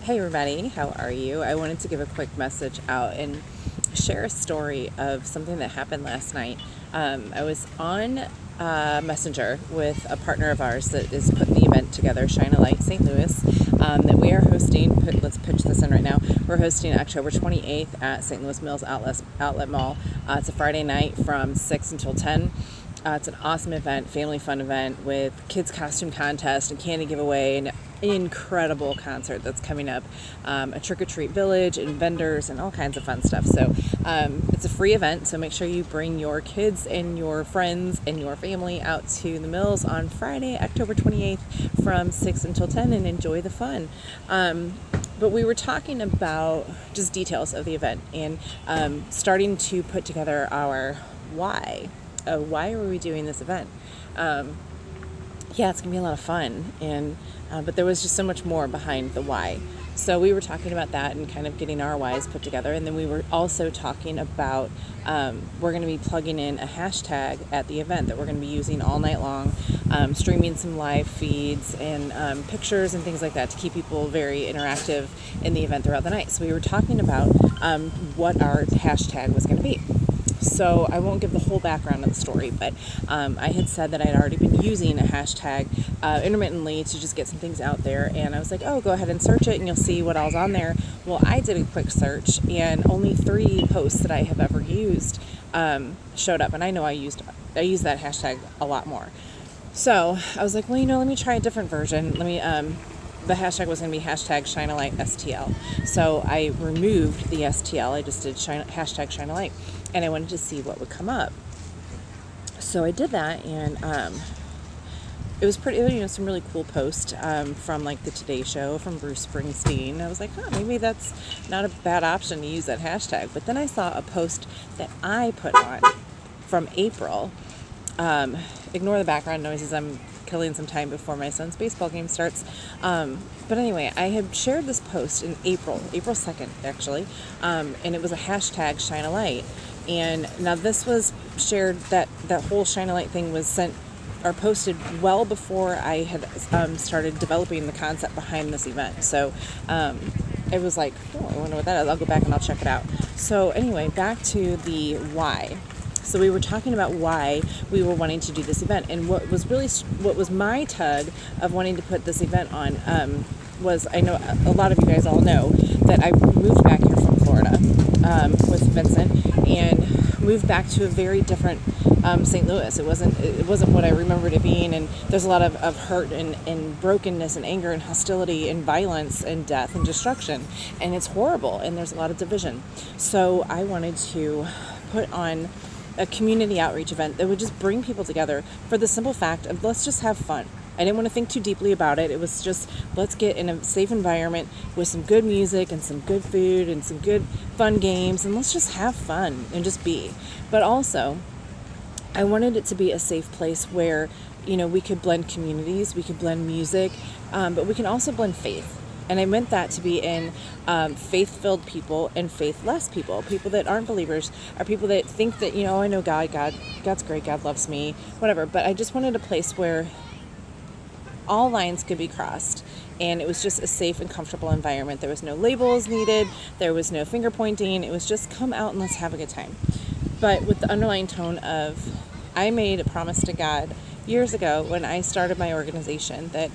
Hey everybody, how are you? I wanted to give a quick message out and share a story of something that happened last night. I was on Messenger with a partner of ours that is putting the event together, Shine a Light St. Louis, that we are hosting. Let's pitch this in right now. We're hosting October 28th at St. Louis Mills Outlet Mall. It's a Friday night from 6 until 10. It's an awesome event, family fun event with kids costume contest and candy giveaway and incredible concert that's coming up, a trick-or-treat village and vendors and all kinds of fun stuff. So it's a free event, so make sure you bring your kids and your friends and your family out to the Mills on Friday, October 28th from 6 until 10 and enjoy the fun. But we were talking about just details of the event and starting to put together our why. Why are we doing this event? It's gonna be a lot of fun, and but there was just so much more behind the why. So we were talking about that and kind of getting our whys put together, and then we were also talking about we're going to be plugging in a hashtag at the event that we're going to be using all night long, streaming some live feeds and pictures and things like that to keep people very interactive in the event throughout the night. So we were talking about what our hashtag was going to be. So I won't give the whole background of the story, but I had said that I'd already been using a hashtag intermittently to just get some things out there, and I was like, oh, go ahead and search it and you'll see what all's on there. Well, I did a quick search and only 3 posts that I have ever used showed up, and I know I use that hashtag a lot more. So I was like, well, let me try a different version. The hashtag was going to be hashtag Shine a Light STL. So I removed the STL. I just did hashtag Shine a Light, and I wanted to see what would come up. So I did that, and it was pretty, some really cool posts from like the Today Show from Bruce Springsteen. I was like, maybe that's not a bad option to use that hashtag. But then I saw a post that I put on from April. Ignore the background noises. I'm killing some time before my son's baseball game starts. But anyway, I had shared this post in April 2nd, actually, and it was a hashtag Shine a Light. And now this was shared, that whole Shine a Light thing was sent or posted well before I had started developing the concept behind this event. So it was like, I wonder what that is. I'll go back and I'll check it out. So anyway, back to the why. So we were talking about why we were wanting to do this event, and what was my tug of wanting to put this event on was, I know a lot of you guys all know that I moved back here from Florida with Vincent, and moved back to a very different St. Louis. It wasn't what I remembered it being, and there's a lot of hurt and brokenness and anger and hostility and violence and death and destruction, and it's horrible, and there's a lot of division. So I wanted to put on a community outreach event that would just bring people together for the simple fact of, let's just have fun. I didn't want to think too deeply about it. It was just, let's get in a safe environment with some good music and some good food and some good fun games, and let's just have fun and just be. But also, I wanted it to be a safe place where, we could blend communities, we could blend music, but we can also blend faith. And I meant that to be in faith-filled people and faithless people that aren't believers, or people that think that, I know God's great, God loves me, whatever. But I just wanted a place where all lines could be crossed, and it was just a safe and comfortable environment. There was no labels needed. There was no finger pointing. It was just come out and let's have a good time. But with the underlying tone of, I made a promise to God years ago when I started my organization that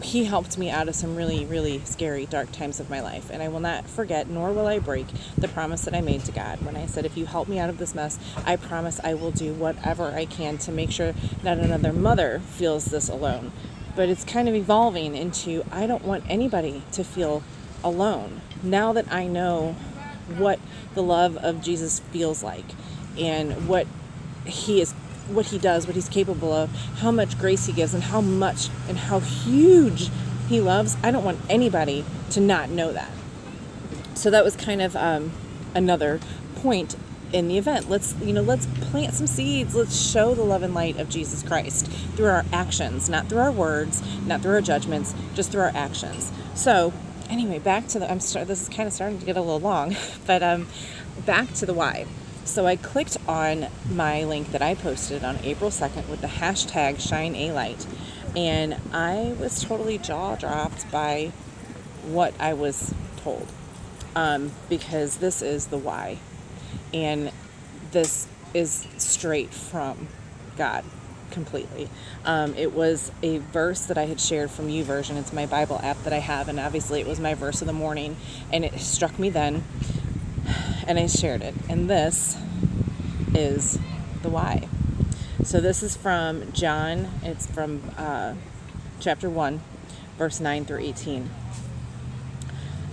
He helped me out of some really, really scary, dark times of my life. And I will not forget, nor will I break, the promise that I made to God when I said, if you help me out of this mess, I promise I will do whatever I can to make sure that another mother feels this alone. But it's kind of evolving into, I don't want anybody to feel alone. Now that I know what the love of Jesus feels like, and what He does, what He's capable of, how much grace He gives, and how much and how huge He loves, I don't want anybody to not know that. So that was kind of another point in the event. Let's plant some seeds. Let's show the love and light of Jesus Christ through our actions, not through our words, not through our judgments, just through our actions. So anyway, back to this is kind of starting to get a little long, but back to the why. So I clicked on my link that I posted on April 2nd with the hashtag Shine a Light, and I was totally jaw dropped by what I was told, because this is the why, and this is straight from God completely. It was a verse that I had shared from YouVersion. It's my Bible app that I have, and obviously it was my verse of the morning, and it struck me then, and I shared it. And this is the why. So this is from John. It's from chapter 1, verse 9 through 18.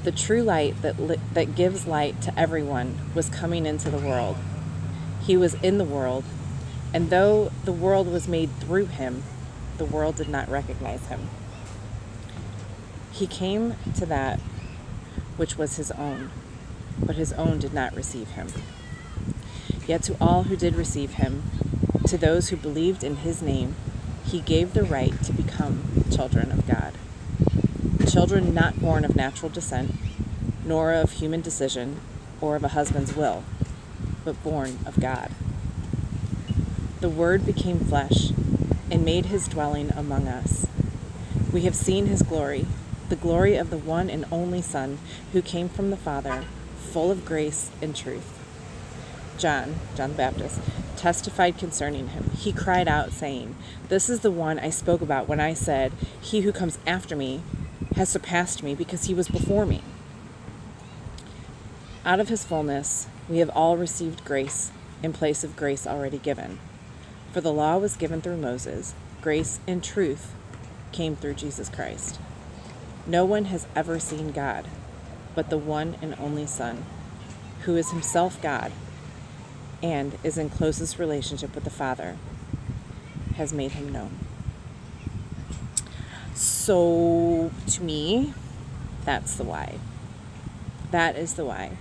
The true light that gives light to everyone was coming into the world. He was in the world, and though the world was made through him, the world did not recognize him. He came to that which was his own, but his own did not receive him. Yet to all who did receive him, to those who believed in his name, he gave the right to become children of God. Children not born of natural descent, nor of human decision, or of a husband's will, but born of God. The Word became flesh and made his dwelling among us. We have seen his glory, the glory of the one and only Son, who came from the Father, full of grace and truth. John the Baptist, testified concerning him. He cried out, saying, "This is the one I spoke about when I said, 'He who comes after me has surpassed me because he was before me.'" Out of his fullness, we have all received grace in place of grace already given. For the law was given through Moses, grace and truth came through Jesus Christ. No one has ever seen God, but the one and only Son, who is himself God and is in closest relationship with the Father, has made him known. So, to me, that's the why. That is the why.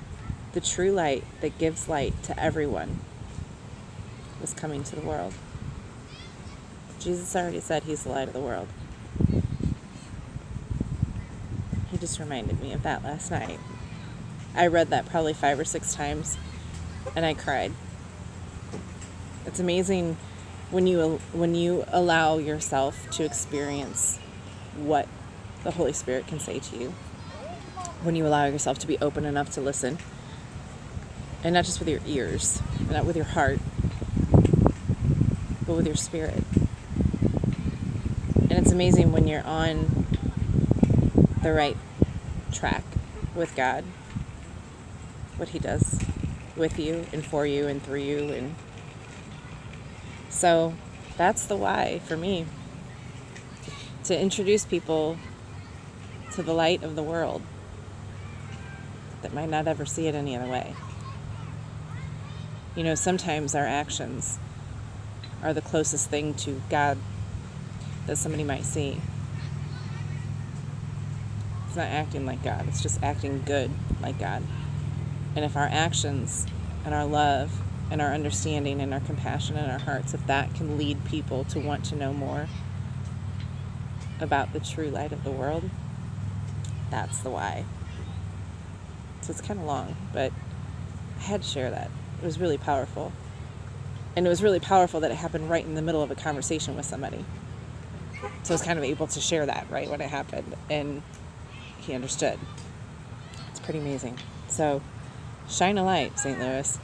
The true light that gives light to everyone was coming to the world. Jesus already said he's the light of the world. He just reminded me of that last night. I read that probably 5 or 6 times, and I cried. It's amazing when you allow yourself to experience what the Holy Spirit can say to you. When you allow yourself to be open enough to listen, and not just with your ears, not with your heart, but with your spirit. And it's amazing when you're on the right track with God, what he does with you and for you and through you. And so that's the why for me, to introduce people to the light of the world that might not ever see it any other way. You know, sometimes our actions are the closest thing to God that somebody might see. It's not acting like God, it's just acting good like God. And if our actions and our love and our understanding and our compassion in our hearts, if that can lead people to want to know more about the true light of the world, that's the why. So it's kind of long, but I had to share that. It was really powerful. And it was really powerful that it happened right in the middle of a conversation with somebody. So I was kind of able to share that right when it happened, and he understood. It's pretty amazing. So shine a light, St. Louis.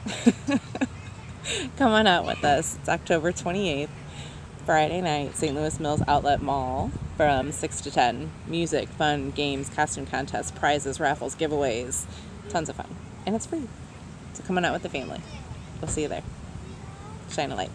Come on out with us. It's October 28th, Friday night, St. Louis Mills Outlet Mall from 6 to 10. Music, fun, games, costume contests, prizes, raffles, giveaways. Tons of fun. And it's free. So come on out with the family. We'll see you there. Shine a light.